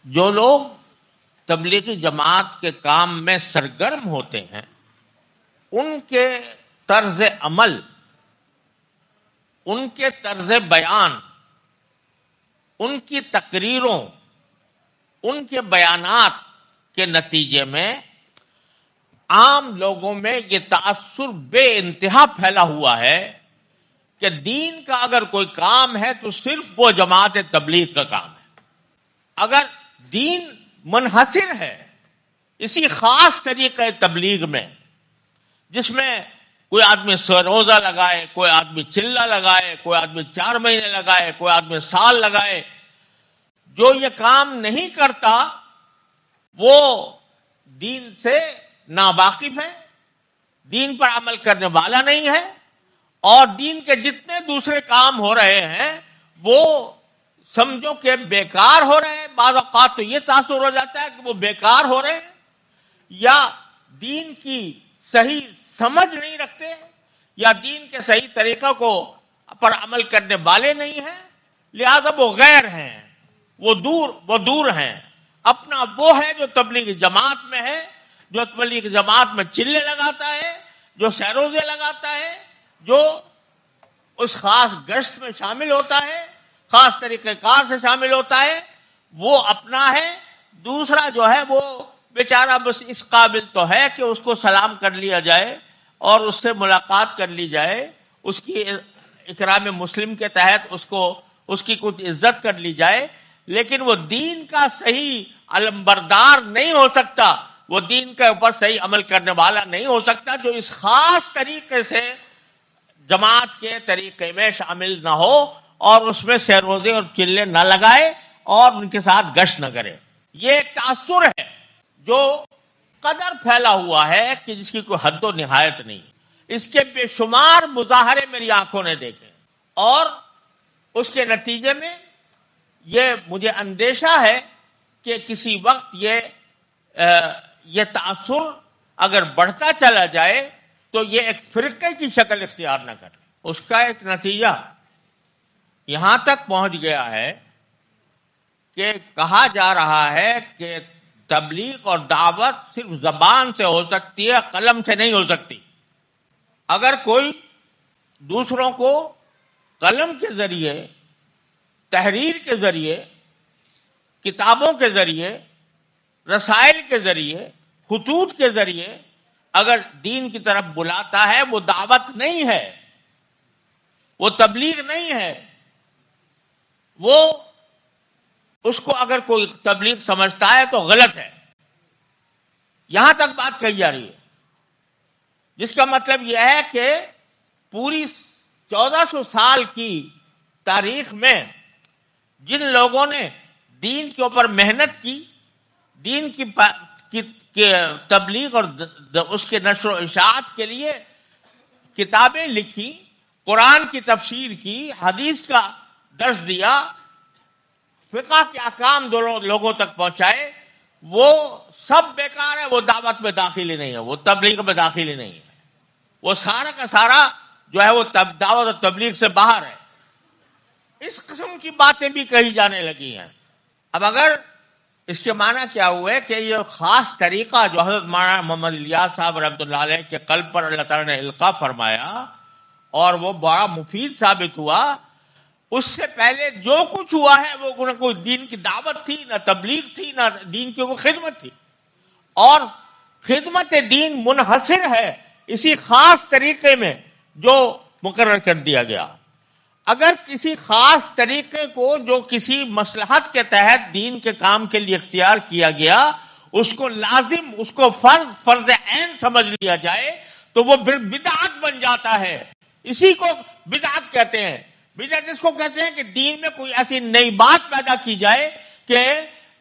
جو لوگ تبلیغی جماعت کے کام میں سرگرم ہوتے ہیں ان کے طرز عمل، ان کے طرز بیان، ان کی تقریروں، ان کے بیانات کے نتیجے میں عام لوگوں میں یہ تاثر بے انتہا پھیلا ہوا ہے کہ دین کا اگر کوئی کام ہے تو صرف وہ جماعت تبلیغ کا کام ہے۔ اگر دین منحصر ہے اسی خاص طریقہ تبلیغ میں، جس میں کوئی آدمی روزہ لگائے، کوئی آدمی چلہ لگائے، کوئی آدمی 4 مہینے لگائے، کوئی آدمی سال لگائے، جو یہ کام نہیں کرتا وہ دین سے ناواقف ہے، دین پر عمل کرنے والا نہیں ہے، اور دین کے جتنے دوسرے کام ہو رہے ہیں وہ سمجھو کہ بیکار ہو رہے ہیں۔ بعض اوقات تو یہ تاثر ہو جاتا ہے کہ وہ بیکار ہو رہے ہیں، یا دین کی صحیح سمجھ نہیں رکھتے، یا دین کے صحیح طریقہ کو پر عمل کرنے والے نہیں ہیں، لہذا وہ غیر ہیں، وہ دور ہیں۔ اپنا وہ ہے جو تبلیغ جماعت میں ہے، جو تبلیغ جماعت میں چلے لگاتا ہے، جو سیروزے لگاتا ہے، جو اس خاص گشت میں شامل ہوتا ہے، خاص طریقہ کار سے شامل ہوتا ہے، وہ اپنا ہے۔ دوسرا جو ہے وہ بیچارہ بس اس قابل تو ہے کہ اس کو سلام کر لیا جائے اور اس سے ملاقات کر لی جائے، اس کی اکرام مسلم کے تحت اس کی کچھ عزت کر لی جائے، لیکن وہ دین کا صحیح علمبردار نہیں ہو سکتا، وہ دین کے اوپر صحیح عمل کرنے والا نہیں ہو سکتا جو اس خاص طریقے سے جماعت کے طریقے میں شامل نہ ہو اور اس میں سیروزے اور چلے نہ لگائے اور ان کے ساتھ گشت نہ کرے۔ یہ ایک تاثر ہے جو قدر پھیلا ہوا ہے کہ جس کی کوئی حد و نہایت نہیں۔ اس کے بے شمار مظاہرے میری آنکھوں نے دیکھے، اور اس کے نتیجے میں یہ مجھے اندیشہ ہے کہ کسی وقت یہ تاثر اگر بڑھتا چلا جائے تو یہ ایک فرقے کی شکل اختیار نہ کرے۔ اس کا ایک نتیجہ یہاں تک پہنچ گیا ہے کہ کہا جا رہا ہے کہ تبلیغ اور دعوت صرف زبان سے ہو سکتی ہے، قلم سے نہیں ہو سکتی۔ اگر کوئی دوسروں کو قلم کے ذریعے، تحریر کے ذریعے، کتابوں کے ذریعے، رسائل کے ذریعے، خطوط کے ذریعے اگر دین کی طرف بلاتا ہے، وہ دعوت نہیں ہے، وہ تبلیغ نہیں ہے۔ وہ اس کو اگر کوئی تبلیغ سمجھتا ہے تو غلط ہے۔ یہاں تک بات کہی جا رہی ہے، جس کا مطلب یہ ہے کہ پوری 1400 سال کی تاریخ میں جن لوگوں نے دین کے اوپر محنت کی، دین کی تبلیغ اور اس کے نشر و اشاعت کے لیے کتابیں لکھی، قرآن کی تفسیر کی، حدیث کا درس دیا، فقہ کے احکام لوگوں تک پہنچائے، وہ سب بیکار ہے۔ وہ دعوت میں داخل ہی نہیں ہے، وہ تبلیغ میں داخل ہی نہیں ہے، وہ سارا کا سارا جو ہے وہ دعوت اور تبلیغ سے باہر ہے۔ اس قسم کی باتیں بھی کہی جانے لگی ہیں۔ اب اگر اس کے معنی کیا ہوئے کہ یہ خاص طریقہ جو حضرت مولانا محمد الیاس صاحب رحمۃ اللہ علیہ کے قلب پر اللہ تعالیٰ نے القاء فرمایا اور وہ بڑا مفید ثابت ہوا، اس سے پہلے جو کچھ ہوا ہے وہ نہ کوئی دین کی دعوت تھی، نہ تبلیغ تھی، نہ دین کی کوئی خدمت تھی، اور خدمت دین منحصر ہے اسی خاص طریقے میں جو مقرر کر دیا گیا۔ اگر کسی خاص طریقے کو جو کسی مصلحت کے تحت دین کے کام کے لیے اختیار کیا گیا، اس کو لازم، اس کو فرض عین سمجھ لیا جائے تو وہ بدعت بن جاتا ہے۔ اسی کو بدعت کہتے ہیں۔ بدعت اس کو کہتے ہیں کہ دین میں کوئی ایسی نئی بات پیدا کی جائے کہ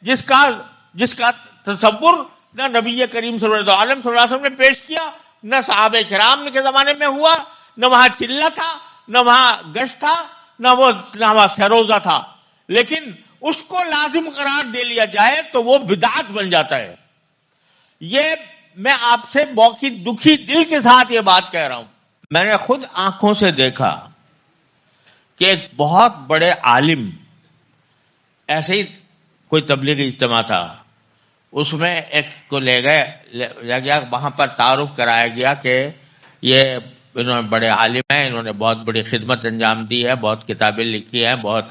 جس کا تصور نہ نبی کریم صلی اللہ علیہ وسلم نے پیش کیا، نہ صحابہ کرام کے زمانے میں ہوا، نہ وہاں چلہ تھا، نہ وہاں گشت تھا، نہ وہاں سروزہ تھا، لیکن اس کو لازم قرار دے لیا جائے تو وہ بدعت بن جاتا ہے۔ یہ میں آپ سے بہت دکھی دل کے ساتھ یہ بات کہہ رہا ہوں۔ میں نے خود آنکھوں سے دیکھا کہ ایک بہت بڑے عالم ایسے ہی کوئی تبلیغی اجتماع تھا، اس میں ایک کو لے گیا، وہاں پر تعارف کرایا گیا کہ یہ انہوں نے بڑے عالم ہیں، انہوں نے بہت بڑی خدمت انجام دی ہے، بہت کتابیں لکھی ہیں، بہت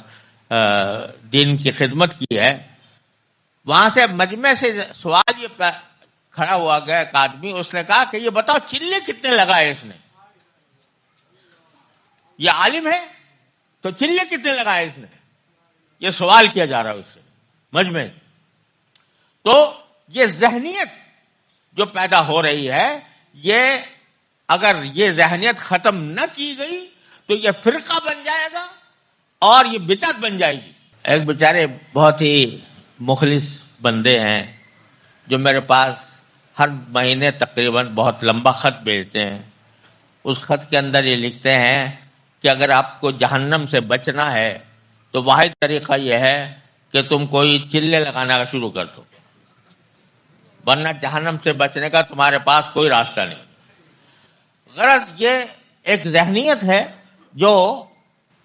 دین کی خدمت کی ہے۔ وہاں سے مجمع سے سوال یہ کھڑا ہوا گیا ایک آدمی، اس نے کہا کہ یہ بتاؤ چلے کتنے لگائے اس نے؟ یہ عالم ہے تو چلے کتنے لگائے اس نے؟ یہ سوال کیا جا رہا ہے اس سے مجمع۔ تو یہ ذہنیت جو پیدا ہو رہی ہے، یہ اگر یہ ذہنیت ختم نہ کی گئی تو یہ فرقہ بن جائے گا اور یہ بدعت بن جائے گی۔ ایک بیچارے بہت ہی مخلص بندے ہیں جو میرے پاس ہر مہینے تقریباً بہت لمبا خط بھیجتے ہیں۔ اس خط کے اندر یہ لکھتے ہیں کہ اگر آپ کو جہنم سے بچنا ہے تو واحد طریقہ یہ ہے کہ تم کوئی چلے لگانا کا شروع کر دو، ورنہ جہنم سے بچنے کا تمہارے پاس کوئی راستہ نہیں۔ غرض یہ ایک ذہنیت ہے جو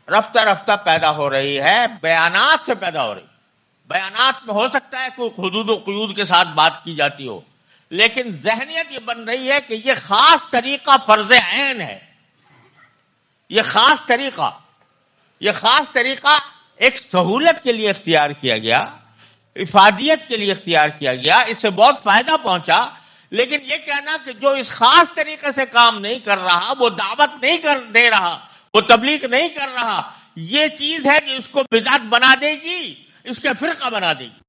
رفتہ رفتہ پیدا ہو رہی ہے، بیانات سے پیدا ہو رہی ہے۔ بیانات میں ہو سکتا ہے کوئی حدود و قیود کے ساتھ بات کی جاتی ہو، لیکن ذہنیت یہ بن رہی ہے کہ یہ خاص طریقہ فرض عین ہے۔ یہ خاص طریقہ ایک سہولت کے لیے اختیار کیا گیا، افادیت کے لیے اختیار کیا گیا، اس سے بہت فائدہ پہنچا، لیکن یہ کہنا کہ جو اس خاص طریقے سے کام نہیں کر رہا، وہ دعوت نہیں دے رہا، وہ تبلیغ نہیں کر رہا، یہ چیز ہے کہ اس کو بدعت بنا دے گی، اس کے فرقہ بنا دے گی۔